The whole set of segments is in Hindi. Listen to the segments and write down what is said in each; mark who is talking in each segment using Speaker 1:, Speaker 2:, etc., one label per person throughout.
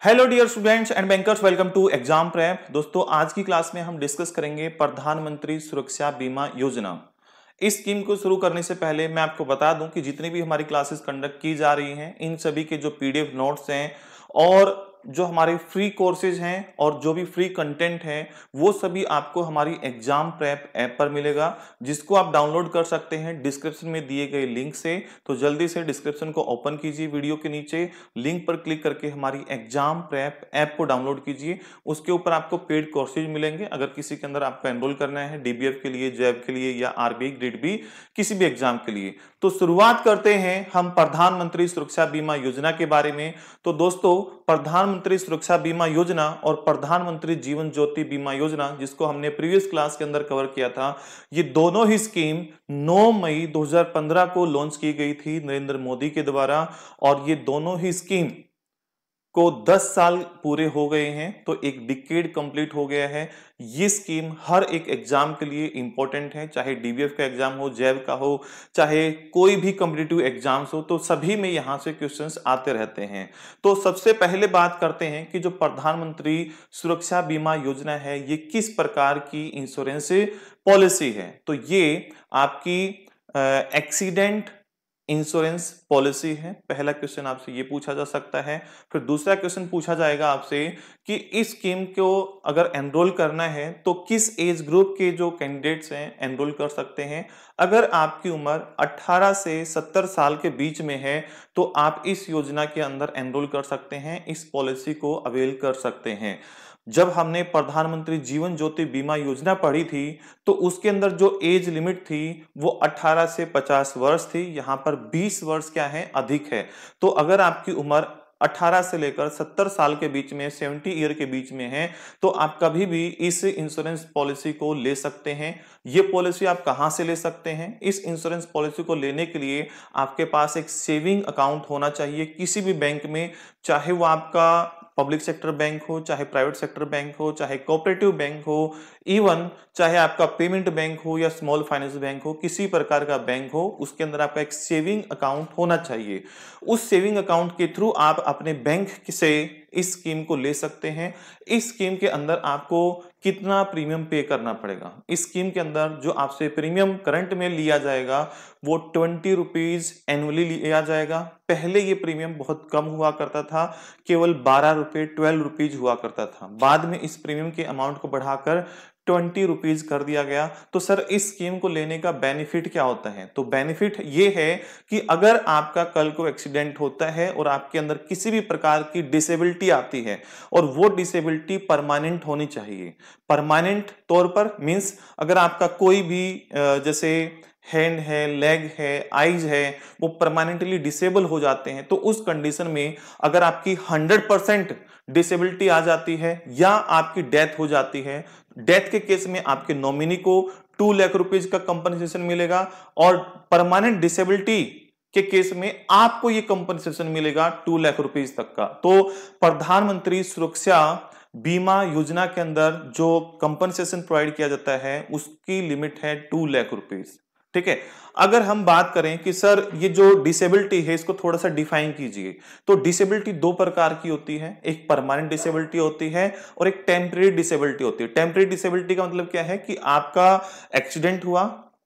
Speaker 1: Hello dear students and bankers, welcome to exam prep. दोस्तों, आज की क्लास में हम डिस्कस करेंगे प्रधानमंत्री सुरक्षा बीमा योजना। इस स्कीम को शुरू करने से पहले मैं आपको बता दूं कि जितनी भी हमारी क्लासेस कंडक्ट की जा रही हैं, इन सभी के जो पीडीएफ नोट्स हैं और जो हमारे फ्री कोर्सेज हैं और जो भी फ्री कंटेंट है, वो सभी आपको हमारी एग्जाम प्रेप ऐप पर मिलेगा, जिसको आप डाउनलोड कर सकते हैं डिस्क्रिप्शन में दिए गए लिंक से। तो जल्दी से डिस्क्रिप्शन को ओपन कीजिए, वीडियो के नीचे लिंक पर क्लिक करके हमारी एग्जाम प्रेप ऐप को डाउनलोड कीजिए। उसके ऊपर आपको पेड कोर्सेज मिलेंगे। अगर किसी के अंदर आपको एनरोल करना है डीबीएफ के लिए, जैब के लिए या आरबीआई ग्रेड बी किसी भी एग्जाम के लिए, तो शुरुआत करते हैं हम प्रधानमंत्री सुरक्षा बीमा योजना के बारे में। तो दोस्तों, प्रधानमंत्री सुरक्षा बीमा योजना और प्रधानमंत्री जीवन ज्योति बीमा योजना, जिसको हमने प्रीवियस क्लास के अंदर कवर किया था, ये दोनों ही स्कीम 9 मई 2015 को लॉन्च की गई थी नरेंद्र मोदी के द्वारा, और ये दोनों ही स्कीम को 10 साल पूरे हो गए हैं। तो एक डिकेड कंप्लीट हो गया है। ये स्कीम हर एक एग्जाम के लिए इंपॉर्टेंट है, चाहे डीबीएफ का एग्जाम हो, जैब का हो, चाहे कोई भी कॉम्पिटिटिव एग्जाम्स हो, तो सभी में यहां से क्वेश्चंस आते रहते हैं। तो सबसे पहले बात करते हैं कि जो प्रधानमंत्री सुरक्षा बीमा योजना है, ये किस प्रकार की इंश्योरेंस पॉलिसी है। तो ये आपकी एक्सीडेंट इंश्योरेंस पॉलिसी है। पहला क्वेश्चन आपसे ये पूछा जा सकता है। फिर दूसरा क्वेश्चन पूछा जाएगा आपसे कि इस स्कीम को अगर एनरोल करना है तो किस एज ग्रुप के जो कैंडिडेट्स हैं एनरोल कर सकते हैं। अगर आपकी उम्र 18 से 70 साल के बीच में है तो आप इस योजना के अंदर एनरोल कर सकते हैं, इस पॉलिसी को अवेल कर सकते हैं। जब हमने प्रधानमंत्री जीवन ज्योति बीमा योजना पढ़ी थी तो उसके अंदर जो एज लिमिट थी वो 18 से 50 वर्ष थी। यहां पर 20 वर्ष क्या है, अधिक है। तो अगर आपकी उम्र 18 से लेकर 70 साल के बीच में, 70 ईयर के बीच में है, तो आप कभी भी इस इंश्योरेंस पॉलिसी को ले सकते हैं। ये पॉलिसी आप कहां से ले सकते हैं? इस इंश्योरेंस पॉलिसी को लेने के लिए आपके पास एक सेविंग अकाउंट होना चाहिए किसी भी बैंक में, चाहे वो आपका पब्लिक सेक्टर बैंक हो, चाहे प्राइवेट सेक्टर बैंक हो, चाहे कोऑपरेटिव बैंक हो, इवन चाहे आपका पेमेंट बैंक हो या स्मॉल फाइनेंस बैंक हो, किसी प्रकार का बैंक हो, उसके अंदर आपका एक सेविंग अकाउंट होना चाहिए। उस सेविंग अकाउंट के थ्रू आप अपने बैंक से इस स्कीम को ले सकते हैं। इस स्कीम के अंदर आपको कितना प्रीमियम पे करना पड़ेगा? इस स्कीम के अंदर जो आपसे प्रीमियम करंट में लिया जाएगा वो 20 रुपीज एनुअली लिया जाएगा। पहले ये प्रीमियम बहुत कम हुआ करता था, केवल 12 रुपए 12 रुपीज हुआ करता था। बाद में इस प्रीमियम के अमाउंट को बढ़ाकर 20 रुपीज कर दिया गया। तो सर, इस स्कीम को लेने का बेनिफिट क्या होता है? तो बेनिफिट ये है कि अगर आपका कल को एक्सीडेंट होता है और आपके अंदर किसी भी प्रकार की डिसेबिलिटी आती है, और वो डिसेबिलिटी परमानेंट होनी चाहिए। परमानेंट तौर पर मींस अगर आपका कोई भी जैसे हैंड है, लेग है, आईज है, वो परमानेंटली डिसेबल हो जाते हैं, तो उस कंडीशन में अगर आपकी 100% डिसेबिलिटी आ जाती है या आपकी डेथ हो जाती है, डेथ के केस में आपके नॉमिनी को 2 लाख रुपीज का कंपनसेशन मिलेगा, और परमानेंट डिसेबिलिटी के केस में आपको ये कंपनसेशन मिलेगा 2 लाख रुपीज तक का। तो प्रधानमंत्री सुरक्षा बीमा योजना के अंदर जो कंपनसेशन प्रोवाइड किया जाता है उसकी लिमिट है 2 लाख रुपीज। ठीक है। अगर हम बात करें कि सर ये जो डिसेबिलिटी है इसको थोड़ा सा डिफाइन कीजिए, तो डिसेबिलिटी 2 प्रकार की होती है। एक परमानेंट डिसेबिलिटी होती है और एक टेम्परेरी डिसेबिलिटी होती है। टेम्परेरी डिसेबिलिटी का मतलब क्या है कि आपका एक्सीडेंट हुआ,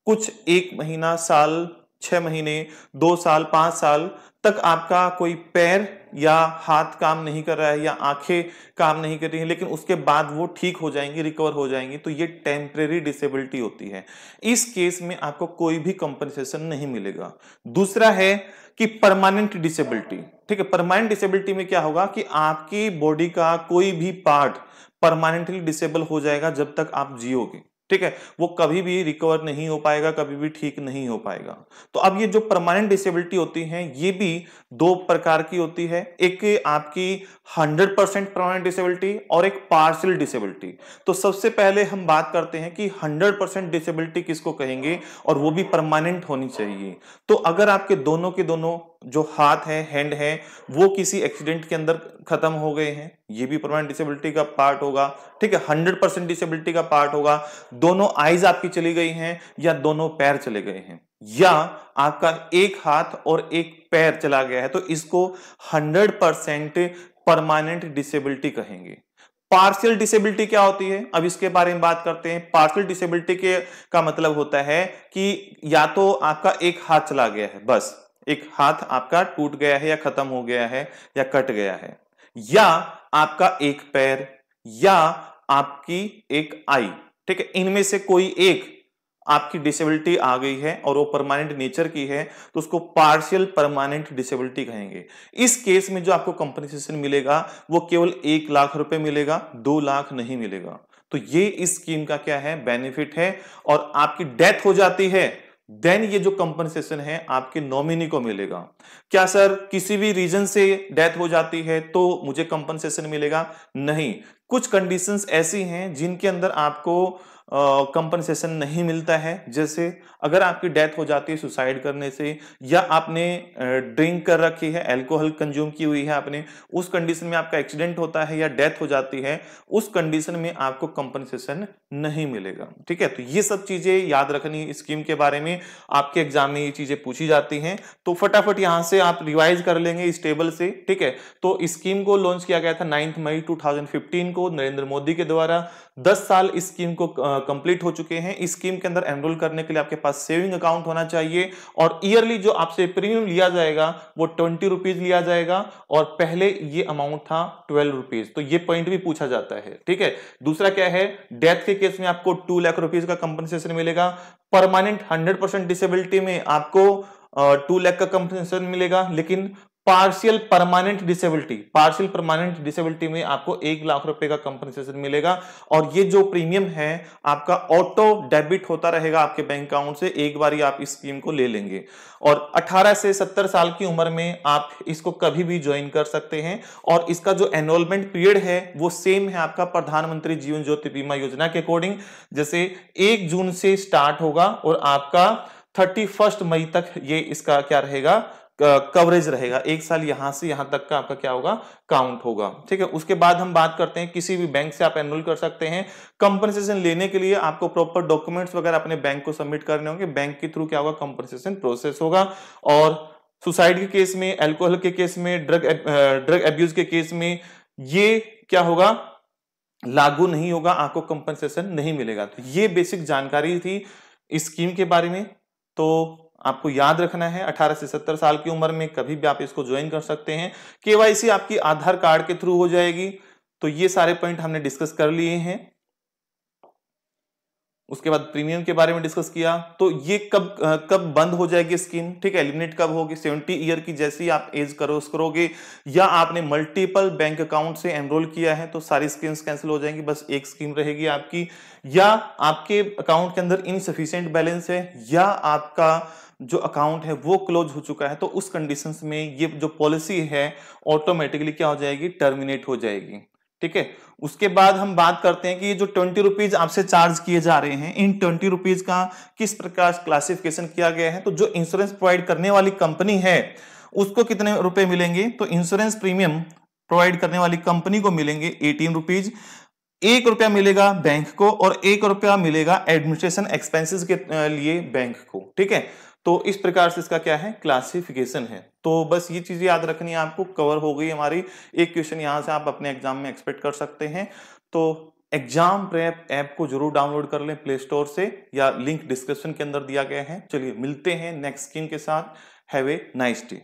Speaker 1: कुछ 1 महीना, साल, 6 महीने, 2 साल, 5 साल तक आपका कोई पैर या हाथ काम नहीं कर रहा है या आंखें काम नहीं कर रही हैं, लेकिन उसके बाद वो ठीक हो जाएंगी, रिकवर हो जाएंगी, तो ये टेम्परेरी डिसेबिलिटी होती है। इस केस में आपको कोई भी कंपनसेशन नहीं मिलेगा। दूसरा है कि परमानेंट डिसेबिलिटी। ठीक है। परमानेंट डिसेबिलिटी में क्या होगा कि आपकी बॉडी का कोई भी पार्ट परमानेंटली डिसेबल हो जाएगा जब तक आप जियोगे। ठीक है। वो कभी भी रिकवर नहीं हो पाएगा, कभी भी ठीक नहीं हो पाएगा। तो अब ये जो परमानेंट डिसेबिलिटी होती है ये भी 2 प्रकार की होती है। एक आपकी 100% परमानेंट डिसेबिलिटी और एक पार्शियल डिसेबिलिटी। तो सबसे पहले हम बात करते हैं कि 100% डिसेबिलिटी किसको कहेंगे, और वो भी परमानेंट होनी चाहिए। तो अगर आपके दोनों के दोनों जो हाथ है, हैंड है, वो किसी एक्सीडेंट के अंदर खत्म हो गए हैं, ये भी परमानेंट डिसेबिलिटी का पार्ट होगा। ठीक है। 100% डिसेबिलिटी का पार्ट होगा। दोनों आईज आपकी चली गई हैं या दोनों पैर चले गए हैं, या आपका एक हाथ और एक पैर चला गया है, तो इसको 100% परमानेंट डिसेबिलिटी कहेंगे। पार्शियल डिसेबिलिटी क्या होती है, अब इसके बारे में बात करते हैं। पार्शियल डिसेबिलिटी के का मतलब होता है कि या तो आपका एक हाथ चला गया है, बस एक हाथ आपका टूट गया है या खत्म हो गया है या कट गया है, या आपका एक पैर, या आपकी एक आई, ठीक है, इनमें से कोई एक आपकी डिसेबिलिटी आ गई है और वो परमानेंट नेचर की है, तो उसको पार्शियल परमानेंट डिसेबिलिटी कहेंगे। इस केस में जो आपको कंपनसेशन मिलेगा वो केवल 1 लाख रुपए मिलेगा, 2 लाख नहीं मिलेगा। तो ये इस स्कीम का क्या है, बेनिफिट है। और आपकी डेथ हो जाती है, देन ये जो कंपनसेशन है आपके नॉमिनी को मिलेगा। क्या सर किसी भी रीजन से डेथ हो जाती है तो मुझे कंपनसेशन मिलेगा? नहीं, कुछ कंडीशंस ऐसी हैं जिनके अंदर आपको कंपनसेशन नहीं मिलता है। जैसे अगर आपकी डेथ हो जाती है सुसाइड करने से, या आपने ड्रिंक कर रखी है, अल्कोहल कंज्यूम की हुई है आपने, उस कंडीशन में आपका एक्सीडेंट होता है या डेथ हो जाती है, उस कंडीशन में आपको कंपनसेशन नहीं मिलेगा। ठीक है, तो ये सब चीजें याद रखनी स्कीम के बारे में, आपके एग्जाम में ये चीजें पूछी जाती हैं। तो फटाफट यहां से आप रिवाइज कर लेंगे इस टेबल से। ठीक है, तो स्कीम को लॉन्च किया गया था 9 मई 2015 को नरेंद्र मोदी के द्वारा। 10 साल इस स्कीम को कंप्लीट हो चुके हैं। इस स्कीम के अंदर एनरोल करने के लिए आपके पास सेविंग अकाउंट होना चाहिए, और ईयरली जो आपसे प्रीमियम लिया जाएगा वो 20 रुपीज लिया जाएगा, और पहले ये अमाउंट था 12 रुपीज। तो ये पॉइंट भी पूछा जाता है। ठीक है, दूसरा क्या है, डेथ के केस में आपको 2 लाख रुपीज का कंपनसेशन मिलेगा। परमानेंट 100% डिसेबिलिटी में आपको 2 लाख का कंपनसेशन मिलेगा, लेकिन पार्शियल परमानेंट डिसेबिलिटी में आपको 1 लाख रुपए का कंपनसेशन मिलेगा। और ये जो प्रीमियम है आपका ऑटो डेबिट होता रहेगा आपके बैंक अकाउंट से, एक बार ही आप इस स्कीम को ले लेंगे। और 18 से 70 साल की उम्र में आप इसको कभी भी ज्वाइन कर सकते हैं। और इसका जो एनरोलमेंट पीरियड है वो सेम है आपका प्रधानमंत्री जीवन ज्योति बीमा योजना के अकॉर्डिंग। जैसे 1 जून से स्टार्ट होगा और आपका 31 मई तक ये इसका क्या रहेगा, कवरेज रहेगा। 1 साल यहां से यहां तक का आपका क्या होगा, काउंट होगा। ठीक है, उसके बाद हम बात करते हैं किसी भी बैंक से आप एनरोल कर सकते हैं। कंपनसेशन लेने के लिए आपको प्रॉपर डॉक्यूमेंट्स वगैरह अपने बैंक को सबमिट करने होंगे। बैंक के थ्रू क्या होगा, कंपनसेशन प्रोसेस होगा। और सुसाइड के केस में, अल्कोहल के केस में, ड्रग अब्यूज के केस में ये क्या होगा, लागू नहीं होगा, आपको कंपनसेशन नहीं मिलेगा। तो ये बेसिक जानकारी थी इस स्कीम के बारे में। तो आपको याद रखना है 18 से 70 साल की उम्र में कभी भी आप इसको ज्वाइन कर सकते हैं। केवाईसी आपकी आधार कार्ड के थ्रू हो जाएगी। तो ये सारे पॉइंट हमने डिस्कस कर लिए हैं। उसके बाद प्रीमियम के बारे में डिस्कस किया। तो ये कब बंद हो जाएगी स्कीम, ठीक है, एलिमिनेट कब होगी, 70 ईयर की जैसे ही आप एज करोगे, या आपने मल्टीपल बैंक अकाउंट से एनरोल किया है तो सारी स्कीम्स कैंसिल हो जाएंगी, बस एक स्कीम रहेगी आपकी। या आपके अकाउंट के अंदर इनसफिशिएंट बैलेंस है, या आपका जो अकाउंट है वो क्लोज हो चुका है, तो उस कंडीशंस में ये जो पॉलिसी है ऑटोमेटिकली क्या हो जाएगी, टर्मिनेट हो जाएगी। ठीक है, उसके बाद हम बात करते हैं कि ये जो 20 रुपीज आपसे चार्ज किए जा रहे हैं, इन 20 रुपीज का किस प्रकार क्लासिफिकेशन किया गया है। तो जो इंश्योरेंस प्रोवाइड करने वाली कंपनी है उसको कितने रुपए मिलेंगे, तो इंश्योरेंस प्रीमियम प्रोवाइड करने वाली कंपनी को मिलेंगे 18 रुपीज। 1 रुपया मिलेगा बैंक को, और 1 रुपया मिलेगा एडमिनिस्ट्रेशन एक्सपेंसेस के लिए बैंक को। ठीक है, तो इस प्रकार से इसका क्या है, क्लासिफिकेशन है। तो बस ये चीजें याद रखनी है आपको, कवर हो गई हमारी। एक क्वेश्चन यहां से आप अपने एग्जाम में एक्सपेक्ट कर सकते हैं। तो एग्जाम प्रेप ऐप को जरूर डाउनलोड कर लें प्ले स्टोर से, या लिंक डिस्क्रिप्शन के अंदर दिया गया है। चलिए मिलते हैं नेक्स्ट स्कीम के साथ। Have a nice day.